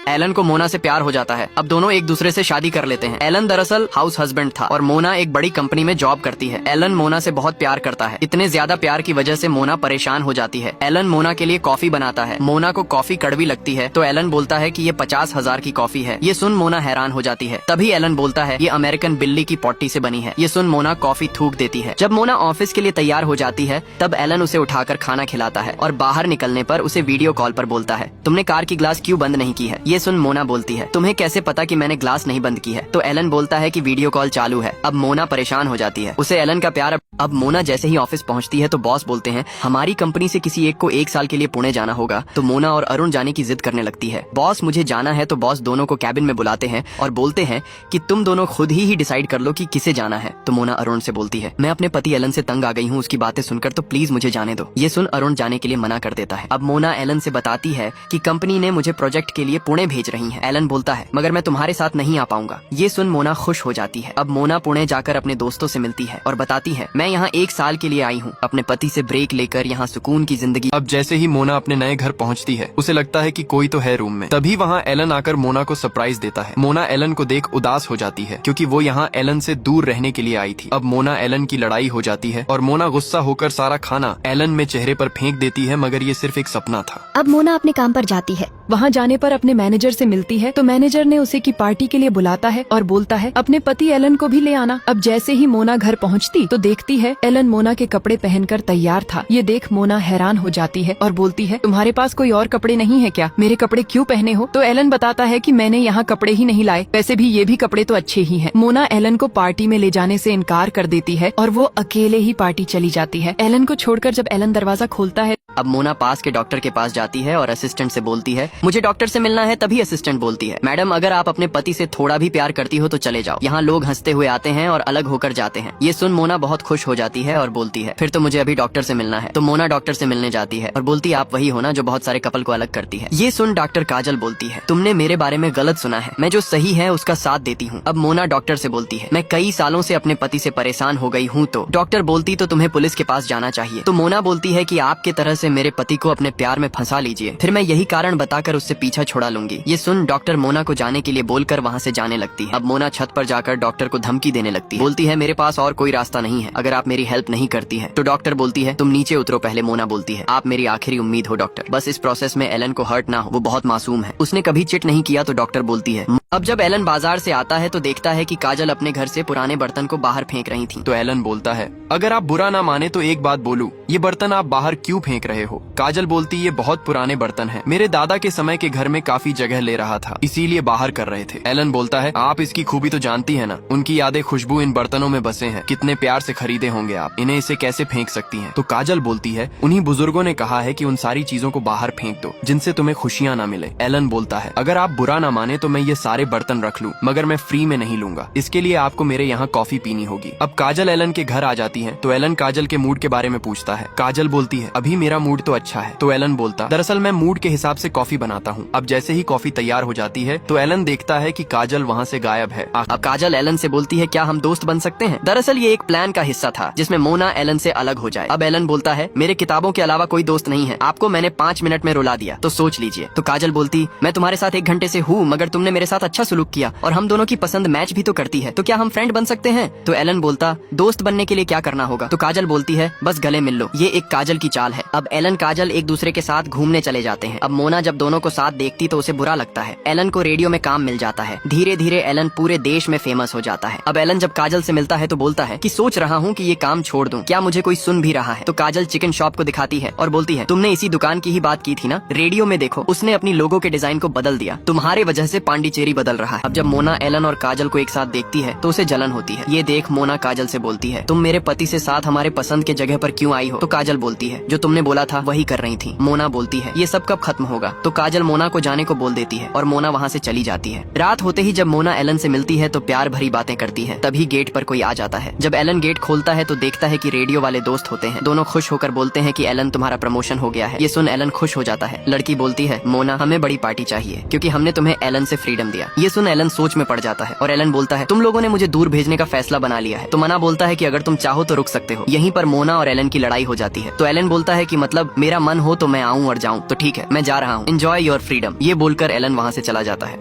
Elon को मोना से प्यार हो जाता है। अब दोनों एक दूसरे से शादी कर लेते हैं। एलन दरअसल हाउस हस्बैंड था और मोना एक बड़ी कंपनी में जॉब करती है। एलन मोना से बहुत प्यार करता है। इतने ज्यादा प्यार की वजह से मोना परेशान हो जाती है। एलन मोना के लिए कॉफी बनाता है। मोना को कॉफी कड़वी लगती है तो एलन बोलता है कि ये 50,000 की कॉफी है। ये सुन मोना हैरान हो जाती है। तभी एलन बोलता है ये अमेरिकन बिल्ली की पॉटी से बनी है। ये सुन मोना कॉफी थूक देती है। जब मोना ऑफिस के लिए तैयार हो जाती है तब एलन उसे उठाकर खाना खिलाता है और बाहर निकलने पर उसे वीडियो कॉल पर बोलता है तुमने कार की ग्लास क्यों बंद नहीं की है। ये सुन मोना बोलती है तुम्हें कैसे पता कि मैंने ग्लास नहीं बंद की है। तो एलन बोलता है कि वीडियो कॉल चालू है। अब मोना परेशान हो जाती है। उसे एलन का प्यार अब मोना जैसे ही ऑफिस पहुंचती है तो बॉस बोलते हैं हमारी कंपनी से किसी एक को 1 साल के लिए पुणे जाना होगा। तो मोना और अरुण जाने की जिद करने लगती है। बॉस मुझे जाना है तो बॉस दोनों को कैबिन में बुलाते हैं और बोलते हैं कि तुम दोनों खुद ही डिसाइड कर लो कि किसे जाना है। तो मोना अरुण से बोलती है मैं अपने पति एलन से तंग आ गई हूँ उसकी बातें सुनकर, तो प्लीज मुझे जाने दो। ये सुन अरुण जाने के लिए मना कर देता है। अब मोना एलन से बताती है कि कंपनी ने मुझे प्रोजेक्ट के लिए पुणे भेज रही है। एलन बोलता है मगर मैं तुम्हारे साथ नहीं आ पाऊंगा। ये सुन मोना खुश हो जाती है। अब मोना पुणे जाकर अपने दोस्तों से मिलती है और बताती है मैं यहाँ 1 साल के लिए आई हूँ अपने पति से ब्रेक लेकर यहाँ सुकून की जिंदगी। अब जैसे ही मोना अपने नए घर पहुँचती है उसे लगता है कि कोई तो है रूम में। तभी वहाँ एलन आकर मोना को सरप्राइज देता है। मोना एलन को देख उदास हो जाती है क्योंकि वो यहाँ एलन से दूर रहने के लिए आई थी। अब मोना एलन की लड़ाई हो जाती है और मोना गुस्सा होकर सारा खाना एलन में चेहरे पर फेंक देती है मगर ये सिर्फ एक सपना था। अब मोना अपने काम पर जाती है। वहाँ जाने पर अपने मैनेजर से मिलती है तो मैनेजर ने उसे की पार्टी के लिए बुलाता है और बोलता है अपने पति एलन को भी ले आना। अब जैसे ही मोना घर पहुँचती तो देखती है एलन मोना के कपड़े पहनकर तैयार था। ये देख मोना हैरान हो जाती है और बोलती है तुम्हारे पास कोई और कपड़े नहीं है क्या, मेरे कपड़े क्यों पहने हो। तो एलन बताता है कि मैंने यहाँ कपड़े ही नहीं लाए, वैसे भी ये भी कपड़े तो अच्छे ही हैं। मोना एलन को पार्टी में ले जाने से इनकार कर देती है और वो अकेले ही पार्टी चली जाती है। एलन को छोड़कर जब एलन दरवाजा खोलता है अब मोना पास के डॉक्टर के पास जाती है और असिस्टेंट से बोलती है मुझे डॉक्टर से मिलना है। तभी असिस्टेंट बोलती है मैडम अगर आप अपने पति से थोड़ा भी प्यार करती हो तो चले जाओ, यहाँ लोग हंसते हुए आते हैं और अलग होकर जाते हैं। ये सुन मोना बहुत खुश हो जाती है और बोलती है फिर तो मुझे अभी डॉक्टर से मिलना है। तो मोना डॉक्टर से मिलने जाती है और बोलती है आप वही हो ना जो बहुत सारे कपल को अलग करती है। ये सुन डॉक्टर काजल बोलती है तुमने मेरे बारे में गलत सुना है, मैं जो सही है उसका साथ देती हूँ। अब मोना डॉक्टर से बोलती है मैं कई सालों से अपने पति से परेशान हो गई हूँ। तो डॉक्टर बोलती तो तुम्हें पुलिस के पास जाना चाहिए। तो मोना बोलती है कि आपके तरह से मेरे पति को अपने प्यार में फंसा लीजिए, फिर मैं यही कारण बताकर उससे पीछा छुड़ा लूंगी। ये सुन डॉक्टर मोना को जाने के लिए बोलकर वहाँ से जाने लगती है। अब मोना छत पर जाकर डॉक्टर को धमकी देने लगती है। बोलती है मेरे पास और कोई रास्ता नहीं है अगर आप मेरी हेल्प नहीं करती है। तो डॉक्टर बोलती है तुम नीचे उतरो पहले। मोना बोलती है आप मेरी आखिरी उम्मीद हो डॉक्टर, बस इस प्रोसेस में एलन को हर्ट ना हो, वो बहुत मासूम है, उसने कभी चिट नहीं किया। तो डॉक्टर बोलती है अब जब एलन बाजार से आता है तो देखता है कि काजल अपने घर से पुराने बर्तन को बाहर फेंक रही थी। तो एलन बोलता है अगर आप बुरा ना माने तो एक बात बोलूं, ये बर्तन आप बाहर क्यों फेंक रहे हो। काजल बोलती ये बहुत पुराने बर्तन हैं, मेरे दादा के समय के घर में काफी जगह ले रहा था इसीलिए बाहर कर रहे थे। एलन बोलता है आप इसकी खूबी तो जानती है ना, उनकी यादें खुशबू इन बर्तनों में बसे हैं, कितने प्यार से खरीदे होंगे आप, इन्हें इसे कैसे फेंक सकती हैं। तो काजल बोलती है उन्हीं बुजुर्गों ने कहा है कि उन सारी चीजों को बाहर फेंक दो जिनसे तुम्हें खुशियाँ ना मिले। एलन बोलता है अगर आप बुरा ना माने तो मैं ये सारे बर्तन रख लूं मगर मैं फ्री में नहीं लूंगा, इसके लिए आपको मेरे यहाँ कॉफी पीनी होगी। अब काजल एलन के घर आ जाती है तो एलन काजल के मूड के बारे में पूछता है। काजल बोलती है अभी मेरा मूड तो अच्छा है। तो एलन बोलता दरअसल मैं मूड के हिसाब से कॉफी बनाता हूँ। अब जैसे ही कॉफी तैयार हो जाती है तो एलन देखता है कि काजल वहाँ से गायब है। अब काजल एलन से बोलती है क्या हम दोस्त बन सकते हैं। दरअसल ये एक प्लान का हिस्सा था जिसमें मोना एलन से अलग हो जाए। अब एलन बोलता है मेरे किताबों के अलावा कोई दोस्त नहीं है, आपको मैंने 5 मिनट में रुला दिया तो सोच लीजिए। तो काजल बोलती मैं तुम्हारे साथ 1 घंटे से हूँ मगर तुमने मेरे साथ अच्छा सलूक किया और हम दोनों की पसंद मैच भी तो करती है, तो क्या हम फ्रेंड बन सकते हैं। तो एलन बोलता दोस्त बनने के लिए क्या करना होगा। तो काजल बोलती है बस गले मिल लो। ये एक काजल की चाल है। अब एलन काजल एक दूसरे के साथ घूमने चले जाते हैं। अब मोना जब दोनों को साथ देखती तो उसे बुरा लगता है। एलन को रेडियो में काम मिल जाता है। धीरे धीरे एलन पूरे देश में फेमस हो जाता है। अब एलन जब काजल से मिलता है तो बोलता है कि सोच रहा हूँ कि ये काम छोड़ दूं, क्या मुझे कोई सुन भी रहा है। तो काजल चिकन शॉप को दिखाती है और बोलती है तुमने इसी दुकान की ही बात की थी ना, रेडियो में देखो उसने अपनी लोगो के डिजाइन को बदल दिया, तुम्हारे वजह से पांडिचेरी बदल रहा है। अब जब मोना एलन और काजल को एक साथ देखती है तो उसे जलन होती है। ये देख मोना काजल से बोलती है तुम मेरे पति से साथ हमारे पसंद के जगह पर क्यों आई हो। तो काजल बोलती है जो तुमने बोला था वही कर रही थी। मोना बोलती है ये सब कब खत्म होगा। तो काजल मोना को जाने को बोल देती है और मोना वहाँ से चली जाती है। रात होते ही जब मोना एलन से मिलती है तो प्यार भरी बातें करती है। तभी गेट पर कोई आ जाता है। जब एलन गेट खोलता है तो देखता है कि रेडियो वाले दोस्त होते हैं। दोनों खुश होकर बोलते हैं कि एलन तुम्हारा प्रमोशन हो गया है। ये सुन एलन खुश हो जाता है। लड़की बोलती है मोना हमें बड़ी पार्टी चाहिए क्योंकि हमने तुम्हें एलन से फ्रीडम दिया। ये सुन एलन सोच में पड़ जाता है और एलन बोलता है तुम लोगों ने मुझे दूर भेजने का फैसला बना लिया है। तो मना बोलता है कि अगर तुम चाहो तो रुक सकते हो। यहीं पर मोना और एलन की लड़ाई हो जाती है। तो एलन बोलता है कि मतलब मेरा मन हो तो मैं आऊँ और जाऊँ। तो ठीक है, मैं जा रहा हूँ। Enjoy your freedom. ये बोलकर एलन वहाँ से चला जाता है।